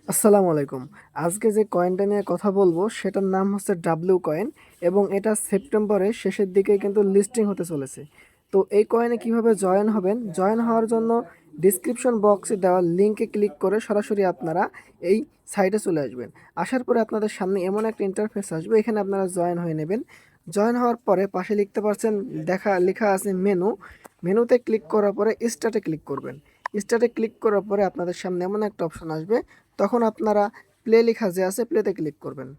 আসসালামু আলাইকুম। আজকে যে কয়েনটা নিয়ে কথা বলবো সেটার নাম হচ্ছে ডাব্লিউ কয়েন এবং এটা সেপ্টেম্বরের শেষের দিকে কিন্তু লিস্টিং হতে চলেছে। তো এই কয়েনে কিভাবে জয়েন হবেন? জয়েন হওয়ার জন্য ডিসক্রিপশন বক্সে দেওয়া লিঙ্কে ক্লিক করে সরাসরি আপনারা এই সাইটে চলে আসবেন। আসার পরে আপনাদের সামনে এমন একটা ইন্টারফেস আসবে, এখানে আপনারা জয়েন হয়ে নেবেন। জয়েন হওয়ার পরে পাশে লিখতে পারছেন লেখা আছে মেনু। মেনুতে ক্লিক করার পরে স্টার্টে ক্লিক করবেন। স্টার্টে ক্লিক করার পরে আপনাদের সামনে এমন একটা অপশন আসবে, তখন আপনারা প্লে লেখা যে আছে প্লেতে ক্লিক করবেন।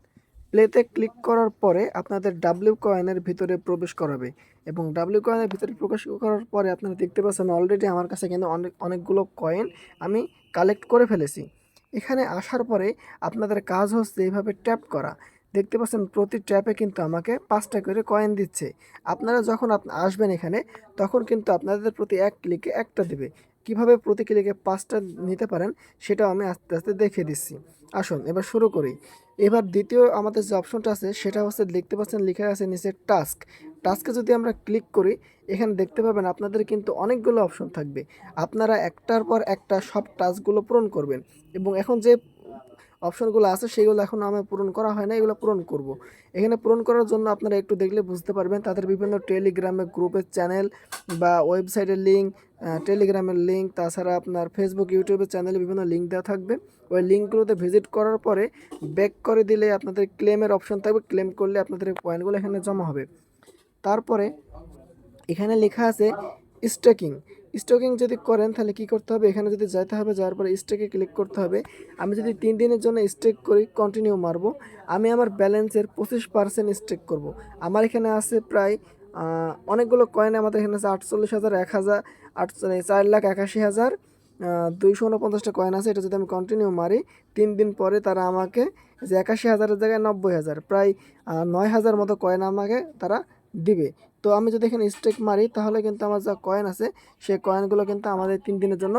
প্লেতে ক্লিক করার পরে আপনাদের ডাব্লিউ কয়েনের ভিতরে প্রবেশ করাবে এবং ডাব্লিউ কয়েনের ভিতরে প্রবেশ করার পরে আপনারা দেখতে পাচ্ছেন অলরেডি আমার কাছে কিন্তু অনেকগুলো কয়েন আমি কালেক্ট করে ফেলেছি। এখানে আসার পরে আপনাদের কাজ হচ্ছে এইভাবে ট্যাপ করা। দেখতে পাচ্ছেন প্রতি ট্যাপে কিন্তু আমাকে 5টা করে কয়েন দিচ্ছে। আপনারা যখন আসবেন এখানে, তখন কিন্তু আপনাদের প্রতি এক ক্লিকে একটা দেবে। কিভাবে প্রতি ক্লিকে 5টা নিতে পারেন সেটাও আমি আস্তে আস্তে দেখিয়ে দিচ্ছি। আসুন এবার শুরু করি। এবার দ্বিতীয় আমাদের যে অপশনটা আছে সেটা হচ্ছে, দেখতে পাচ্ছেন লেখা আছে নিচে টাস্ক। টাস্কে যদি আমরা ক্লিক করি, এখানে দেখতে পাবেন আপনাদের কিন্তু অনেকগুলো অপশন থাকবে। আপনারা একটার পর একটা সব টাস্কগুলো পূরণ করবেন এবং এখন যে অপশনগুলো আছে সেগুলো এখন আমার পূরণ করা হয় না, এগুলো পূরণ করব। এখানে পূরণ করার জন্য আপনারা একটু দেখলে বুঝতে পারবেন তাদের বিভিন্ন টেলিগ্রামে গ্রুপের চ্যানেল বা ওয়েবসাইটের লিঙ্ক, টেলিগ্রামের লিঙ্ক, তাছাড়া আপনার ফেসবুক ইউটিউবের চ্যানেলে বিভিন্ন লিঙ্ক দেওয়া থাকবে। ওই লিঙ্কগুলোতে ভিজিট করার পরে ব্যাক করে দিলে আপনাদের ক্লেমের অপশন থাকবে। ক্লেম করলে আপনাদের পয়েন্টগুলো এখানে জমা হবে। তারপরে এখানে লেখা আছে স্টেকিং। স্টেকিং যদি করেন তাহলে কি করতে হবে, এখানে যদি যাইতে হবে, যাওয়ার পরে স্টেকে ক্লিক করতে হবে। আমি যদি 3 দিনের জন্য স্টেক করি, কন্টিনিউ মারবো, আমি আমার ব্যালেন্সের 25% স্টেক করব। আমার এখানে আছে প্রায় অনেকগুলো কয়েন। আমাদের এখানে আছে 48,000, 1,000, 4,81,000, 249টা কয়েন আছে। এটা যদি আমি কন্টিনিউ মারি, 3 দিন পরে তারা আমাকে যে 81,000-এর জায়গায় 90,000, প্রায় 9,000 মতো কয়েন আমাকে তারা দিবে। তো আমি যদি এখানে স্টেক মারি তাহলে কিন্তু আমার যা কয়েন আছে সেই কয়েনগুলো কিন্তু আমাদের 3 দিনের জন্য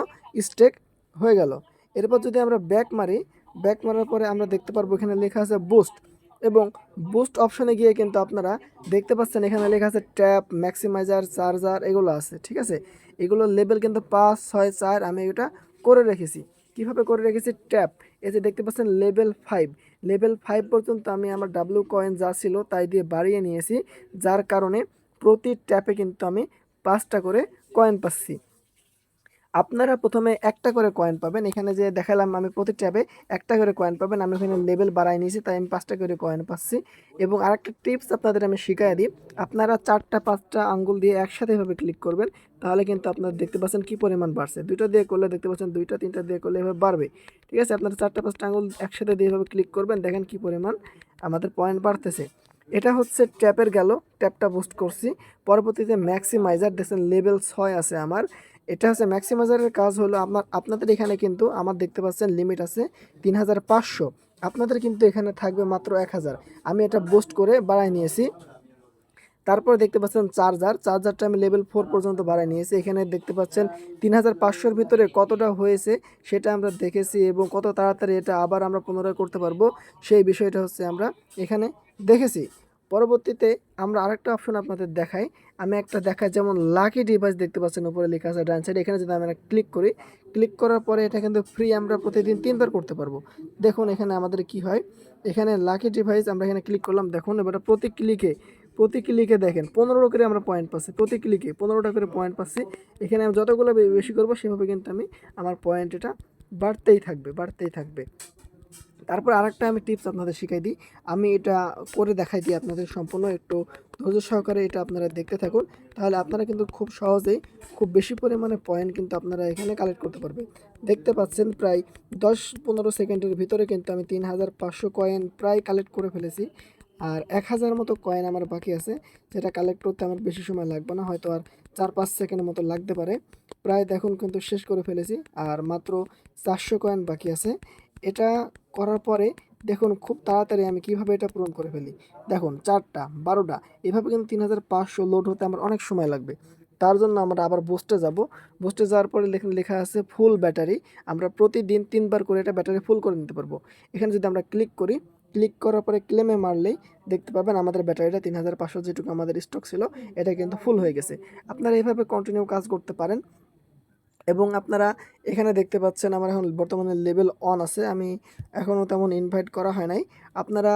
স্টেক হয়ে গেল। এরপর যদি আমরা ব্যাক মারি, ব্যাক মারার পরে আমরা দেখতে পারবো এখানে লেখা আছে বুস্ট এবং বুস্ট অপশনে গিয়ে কিন্তু আপনারা দেখতে পাচ্ছেন এখানে লেখা আছে ট্যাপ, ম্যাক্সিমাইজার, চার্জার, এগুলো আছে। ঠিক আছে, এগুলোর লেভেল কিন্তু 5, 6, 4 আমি এটা করে রেখেছি। কিভাবে করে রেখেছি? ট্যাপ, এই যে দেখতে পাচ্ছেন লেভেল 5 পর্যন্ত আমি আমার ডাব্লিউ কয়েন যা ছিল তাই দিয়ে বাড়িয়ে নিয়েছি, যার কারণে প্রতি ট্যাপে কিন্তু আমি 5টা করে কয়েন পাচ্ছি। আপনারা প্রথমে একটা করে কয়েন পাবেন। এখানে যে দেখালাম আমি প্রতি ট্যাবে একটা করে কয়েন পাবেন। আমি এখানে লেভেল বাড়াই নিয়েছি, তাই আমি 5টা করে কয়েন পাচ্ছি। এবং আরেকটা টিপস আপনাদের আমি শিখিয়ে দিই। আপনারা 4টা 5টা আঙ্গুল দিয়ে একসাথে এভাবে ক্লিক করবেন, তাহলে কিন্তু আপনারা দেখতে পাচ্ছেন কি পরিমাণ বাড়ছে। 2টা দিয়ে করলে দেখতে পাচ্ছেন 2টা, 3টা দিয়ে করলে এভাবে বাড়বে। ঠিক আছে, আপনারা 4টা 5টা আঙ্গুল একসাথে দিয়ে এভাবে ক্লিক করবেন, দেখেন কি পরিমাণ আমাদের পয়েন্ট বাড়তেছে। এটা হচ্ছে ট্যাপের গেল, ট্যাপটা বুস্ট করছি। পরবর্তীতে ম্যাক্সিমাইজার দেখছেন লেভেল 6 আছে আমার। এটা হচ্ছে ম্যাক্সিমাইজারের কাজ হলো আপনাদের এখানে কিন্তু আমার দেখতে পাচ্ছেন লিমিট আছে 3,500, আপনাদের কিন্তু এখানে থাকবে মাত্র 1,000। আমি এটা বুস্ট করে বাড়াই নিয়েছি। তারপর দেখতে পাচ্ছেন চার্জারটা আমি লেভেল 4 পর্যন্ত বাড়াই নিয়েছি। এখানে দেখতে পাচ্ছেন 3,500-র ভিতরে কতটা হয়েছে সেটা আমরা দেখেছি এবং কত তাড়াতাড়ি এটা আবার আমরা পুনরায় করতে পারবো সেই বিষয়টা হচ্ছে আমরা এখানে দেখেছি। পরবর্তীতে আমরা আরেকটা অপশন আপনাদের দেখাই। আমি একটা দেখাই, যেমন লাকি ডিভাইস দেখতে পাচ্ছেন উপরে লেখা আছে ডান সাইডে। এখানে যদি আমরা ক্লিক করি, ক্লিক করার পরে এটা কিন্তু ফ্রি, আমরা প্রতিদিন 3বার করতে পারবো। দেখুন এখানে আমাদের কি হয়, এখানে লাকি ডিভাইস আমরা এখানে ক্লিক করলাম। দেখুন এবার প্রতি ক্লিকে দেখেন 15 করে আমরা পয়েন্ট পাচ্ছি, প্রতি ক্লিকে 15টা করে পয়েন্ট পাচ্ছি। এখানে আমি যতগুলো বেশি করবো সেভাবে কিন্তু আমি আমার পয়েন্ট এটা বাড়তেই থাকবে। তারপর আরেকটা আমি টিপস আপনাদের শিখাই দিই। আমি এটা করে দেখাই দিই আপনাদের, সম্পূর্ণ একটু ধৈর্য সহকারে এটা আপনারা দেখতে থাকুন, তাহলে আপনারা কিন্তু খুব সহজেই খুব বেশি পরিমাণে পয়েন্ট কিন্তু আপনারা এখানে কালেক্ট করতে পারবেন। দেখতে পাচ্ছেন প্রায় 10-15 সেকেন্ডের ভিতরে কিন্তু আমি 3,500 কয়েন প্রায় কালেক্ট করে ফেলেছি। আর 1,000 মতো কয়েন আমার বাকি আছে, যেটা কালেক্ট করতে আমার বেশি সময় লাগবে না, হয়তো আর 4-5 সেকেন্ডের মতো লাগতে পারে। প্রায় দেখুন কিন্তু শেষ করে ফেলেছি, আর মাত্র 400 কয়েন বাকি আছে। এটা করার পরে দেখুন খুব তাড়াতাড়ি আমি কিভাবে এটা পূরণ করে ফেলি। দেখুন 4টা 12টা এভাবে কিন্তু 3,500 লোড হতে আমার অনেক সময় লাগবে। তার জন্য আমরা আবার বুস্টে যাব। বুস্টে যাওয়ার পরে লেখা আছে ফুল ব্যাটারি। আমরা প্রতিদিন 3বার করে এটা ব্যাটারি ফুল করে নিতে পারবো। এখানে যদি আমরা ক্লিক করি, ক্লিক করার পরে ক্লেমে মারলেই দেখতে পাবেন আমাদের ব্যাটারিটা 3,500 যেটুকু আমাদের স্টক ছিল এটা কিন্তু ফুল হয়ে গেছে। আপনারা এভাবে কন্টিনিউ কাজ করতে পারেন এবং আপনারা এখানে দেখতে পাচ্ছেন আমার এখন বর্তমানে লেভেল অন আছে, আমি এখনও তেমন ইনভাইট করা হয় নাই। আপনারা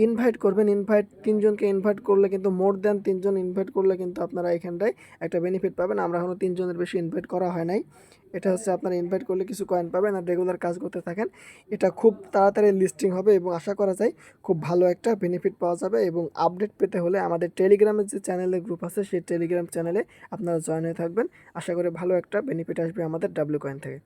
ইনভাইট করবেন, ইনভাইট 3 জনকে ইনভাইট করলে কিন্তু মোর দ্যান 3 জন ইনভাইট করলে কিন্তু আপনারা এখানটায় একটা বেনিফিট পাবেন। আমরা এখনও 3 জনের বেশি ইনভাইট করা হয় নাই। এটা হচ্ছে আপনারা ইনভাইট করলে কিছু কয়েন পাবেন আর রেগুলার কাজ করতে থাকেন। এটা খুব তাড়াতাড়ি লিস্টিং হবে এবং আশা করা যায় খুব ভালো একটা বেনিফিট পাওয়া যাবে। এবং আপডেট পেতে হলে আমাদের টেলিগ্রামের যে চ্যানেলের গ্রুপ আছে সেই টেলিগ্রাম চ্যানেলে আপনারা জয়েন হয়ে থাকবেন। আশা করি ভালো একটা বেনিফিট আসবে আমাদের ডাব্লিউ কয়েন থেকে।